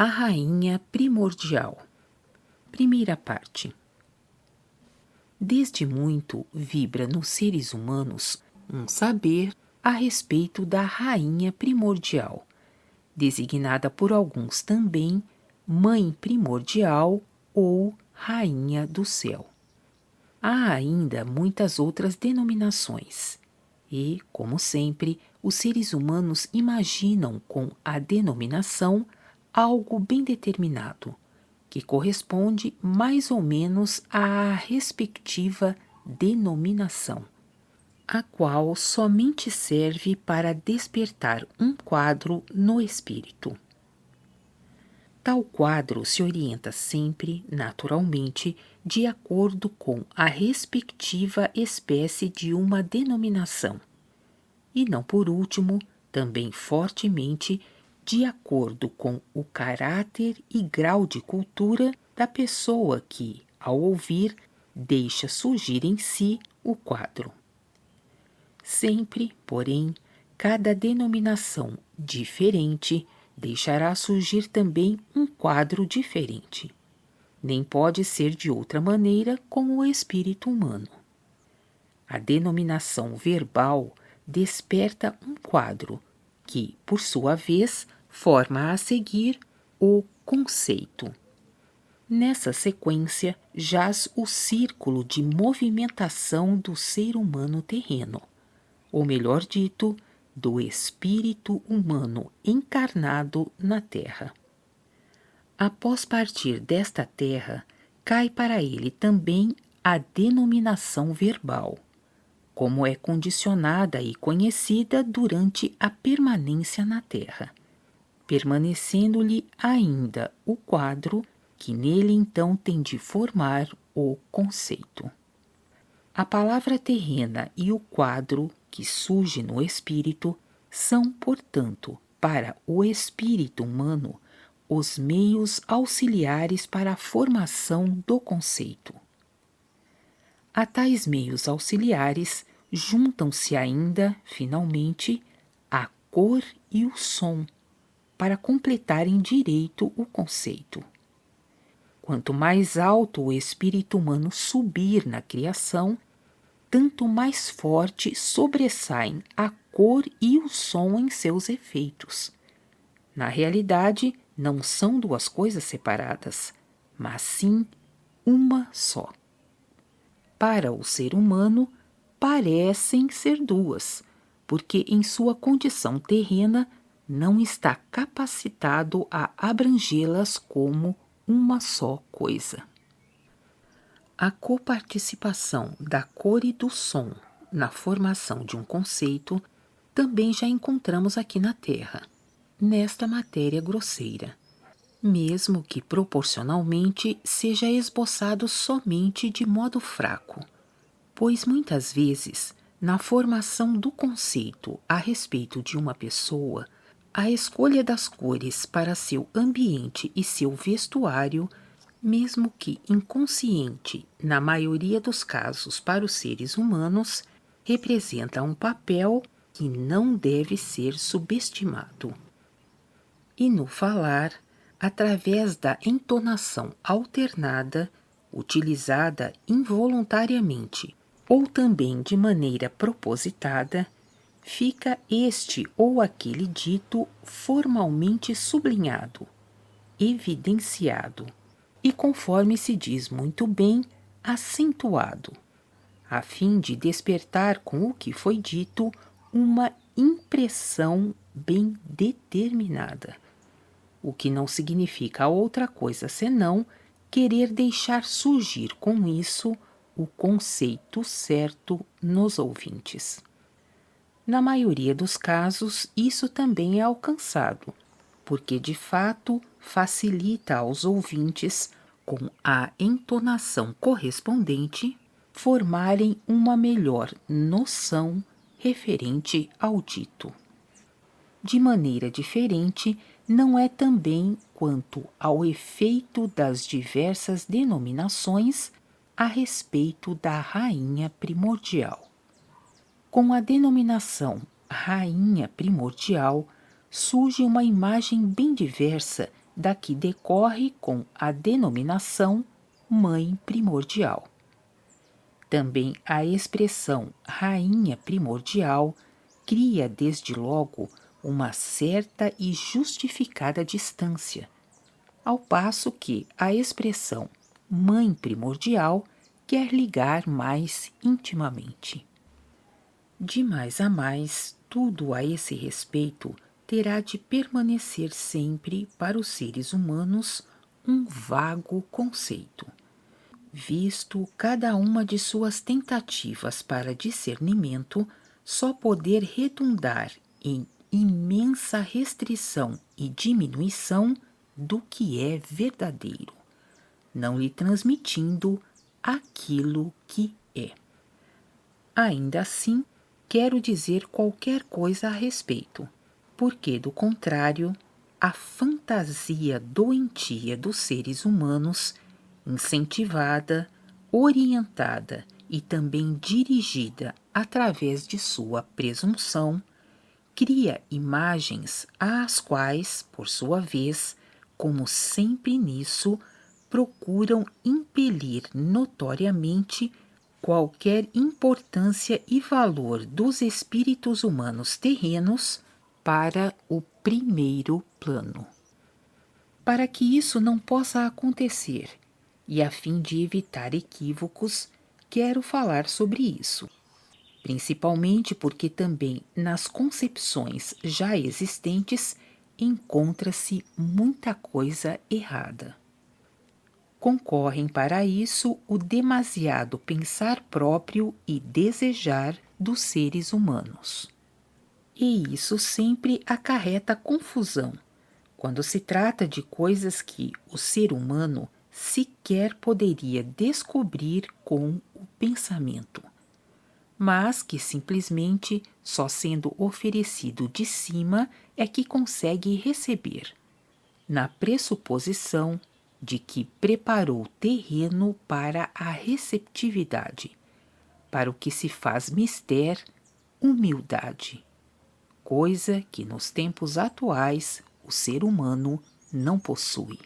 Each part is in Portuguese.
A Rainha Primordial. Primeira parte. Desde muito vibra nos seres humanos um saber a respeito da Rainha Primordial, designada por alguns também Mãe Primordial ou Rainha do Céu. Há ainda muitas outras denominações e, como sempre, os seres humanos imaginam com a denominação algo bem determinado, que corresponde mais ou menos à respectiva denominação, a qual somente serve para despertar um quadro no espírito. Tal quadro se orienta sempre, naturalmente, de acordo com a respectiva espécie de uma denominação, e não por último, também fortemente, de acordo com o caráter e grau de cultura da pessoa que, ao ouvir, deixa surgir em si o quadro. Sempre, porém, cada denominação diferente deixará surgir também um quadro diferente. Nem pode ser de outra maneira com o espírito humano. A denominação verbal desperta um quadro que, por sua vez, forma a seguir o conceito. Nessa sequência jaz o círculo de movimentação do ser humano terreno, ou melhor dito, do espírito humano encarnado na Terra. Após partir desta Terra, cai para ele também a denominação verbal, como é condicionada e conhecida durante a permanência na Terra, permanecendo-lhe ainda o quadro que nele então tem de formar o conceito. A palavra terrena e o quadro que surge no espírito são, portanto, para o espírito humano, os meios auxiliares para a formação do conceito. A tais meios auxiliares juntam-se ainda, finalmente, a cor e o som, para completarem direito o conceito. Quanto mais alto o espírito humano subir na criação, tanto mais forte sobressaem a cor e o som em seus efeitos. Na realidade, não são duas coisas separadas, mas sim uma só. Para o ser humano, parecem ser duas, porque em sua condição terrena não está capacitado a abrangê-las como uma só coisa. A coparticipação da cor e do som na formação de um conceito também já encontramos aqui na Terra, nesta matéria grosseira, mesmo que proporcionalmente seja esboçado somente de modo fraco, pois muitas vezes, na formação do conceito a respeito de uma pessoa, a escolha das cores para seu ambiente e seu vestuário, mesmo que inconsciente na maioria dos casos para os seres humanos, representa um papel que não deve ser subestimado. E no falar, através da entonação alternada, utilizada involuntariamente ou também de maneira propositada, fica este ou aquele dito formalmente sublinhado, evidenciado e, conforme se diz muito bem, acentuado, a fim de despertar com o que foi dito uma impressão bem determinada, o que não significa outra coisa senão querer deixar surgir com isso o conceito certo nos ouvintes. Na maioria dos casos, isso também é alcançado, porque de fato facilita aos ouvintes, com a entonação correspondente, formarem uma melhor noção referente ao dito. De maneira diferente, não é também quanto ao efeito das diversas denominações a respeito da Rainha Primordial. Com a denominação Rainha Primordial, surge uma imagem bem diversa da que decorre com a denominação Mãe Primordial. Também a expressão Rainha Primordial cria desde logo uma certa e justificada distância, ao passo que a expressão Mãe Primordial quer ligar mais intimamente. De mais a mais, tudo a esse respeito terá de permanecer sempre para os seres humanos um vago conceito, visto cada uma de suas tentativas para discernimento só poder redundar em imensa restrição e diminuição do que é verdadeiro, não lhe transmitindo aquilo que é. Ainda assim, quero dizer qualquer coisa a respeito, porque, do contrário, a fantasia doentia dos seres humanos, incentivada, orientada e também dirigida através de sua presunção, cria imagens às quais, por sua vez, como sempre nisso, procuram impelir notoriamente qualquer importância e valor dos espíritos humanos terrenos para o primeiro plano. Para que isso não possa acontecer, e a fim de evitar equívocos, quero falar sobre isso, principalmente porque também nas concepções já existentes encontra-se muita coisa errada. Concorrem para isso o demasiado pensar próprio e desejar dos seres humanos. E isso sempre acarreta confusão, quando se trata de coisas que o ser humano sequer poderia descobrir com o pensamento, mas que simplesmente, só sendo oferecido de cima, é que consegue receber, na pressuposição de que preparou terreno para a receptividade, para o que se faz mister humildade, coisa que nos tempos atuais o ser humano não possui.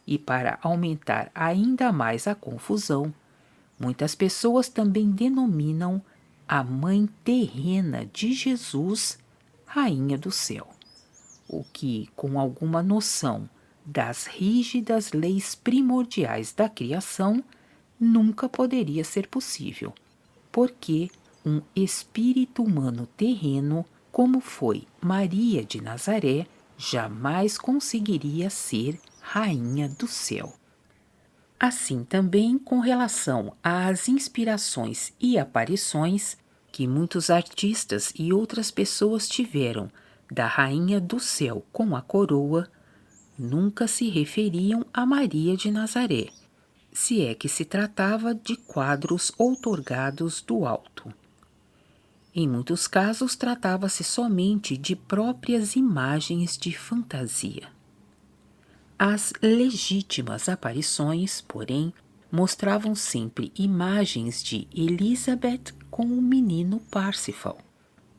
E para aumentar ainda mais a confusão, muitas pessoas também denominam a Mãe terrena de Jesus Rainha do Céu, o que, com alguma noção das rígidas leis primordiais da criação, nunca poderia ser possível, porque um espírito humano terreno, como foi Maria de Nazaré, jamais conseguiria ser Rainha do Céu. Assim também com relação às inspirações e aparições que muitos artistas e outras pessoas tiveram da Rainha do Céu com a coroa, nunca se referiam a Maria de Nazaré, se é que se tratava de quadros outorgados do alto. Em muitos casos tratava-se somente de próprias imagens de fantasia. As legítimas aparições, porém, mostravam sempre imagens de Elizabeth com o menino Parsifal,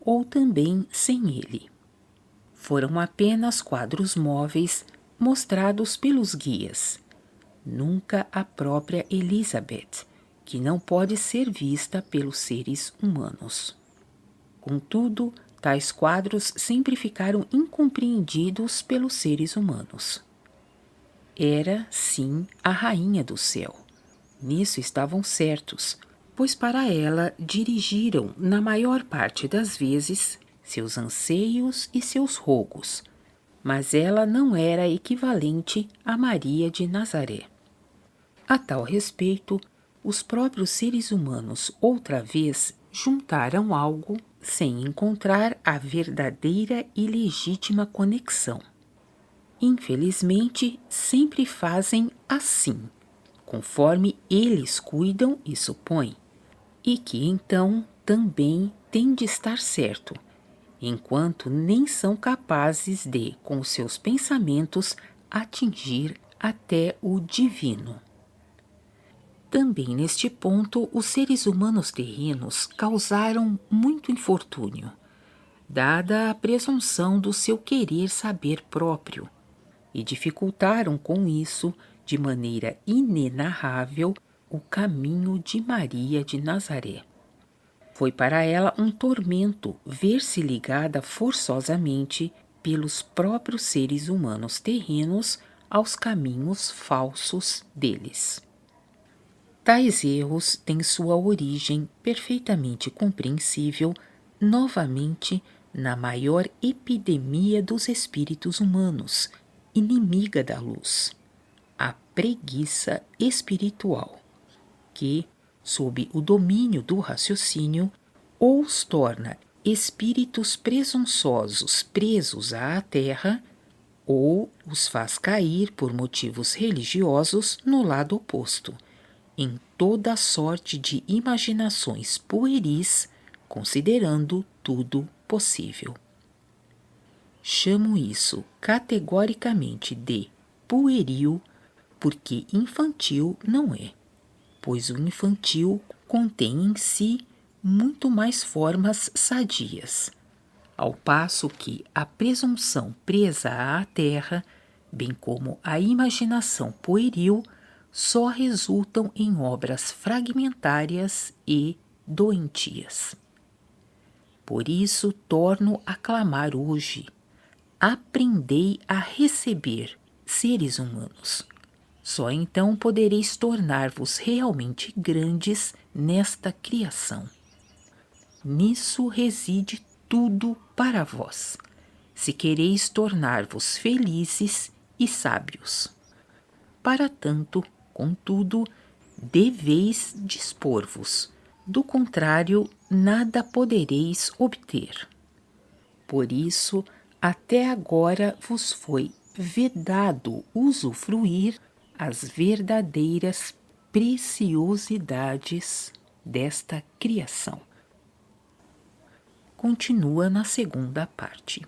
ou também sem ele. Foram apenas quadros móveis mostrados pelos guias, nunca a própria Elizabeth, que não pode ser vista pelos seres humanos. Contudo, tais quadros sempre ficaram incompreendidos pelos seres humanos. Era, sim, a Rainha do Céu. Nisso estavam certos, pois para ela dirigiram, na maior parte das vezes, seus anseios e seus rogos, mas ela não era equivalente a Maria de Nazaré. A tal respeito, os próprios seres humanos outra vez juntaram algo sem encontrar a verdadeira e legítima conexão. Infelizmente, sempre fazem assim, conforme eles cuidam e supõem, e que então também tem de estar certo, enquanto nem são capazes de, com seus pensamentos, atingir até o divino. Também neste ponto, os seres humanos terrenos causaram muito infortúnio, dada a presunção do seu querer saber próprio, e dificultaram com isso, de maneira inenarrável, o caminho de Maria de Nazaré. Foi para ela um tormento ver-se ligada forçosamente pelos próprios seres humanos terrenos aos caminhos falsos deles. Tais erros têm sua origem perfeitamente compreensível, novamente, na maior epidemia dos espíritos humanos, inimiga da luz, a preguiça espiritual, que, sob o domínio do raciocínio, ou os torna espíritos presunçosos presos à terra, ou os faz cair por motivos religiosos no lado oposto, em toda sorte de imaginações pueris, considerando tudo possível. Chamo isso categoricamente de pueril, porque infantil não é, pois o infantil contém em si muito mais formas sadias, ao passo que a presunção presa à terra, bem como a imaginação pueril, só resultam em obras fragmentárias e doentias. Por isso torno a clamar hoje: aprendei a receber, seres humanos. Só então podereis tornar-vos realmente grandes nesta criação. Nisso reside tudo para vós, se quereis tornar-vos felizes e sábios. Para tanto, contudo, deveis dispor-vos, do contrário, nada podereis obter. Por isso, até agora vos foi vedado usufruir as verdadeiras preciosidades desta criação. Continua na segunda parte.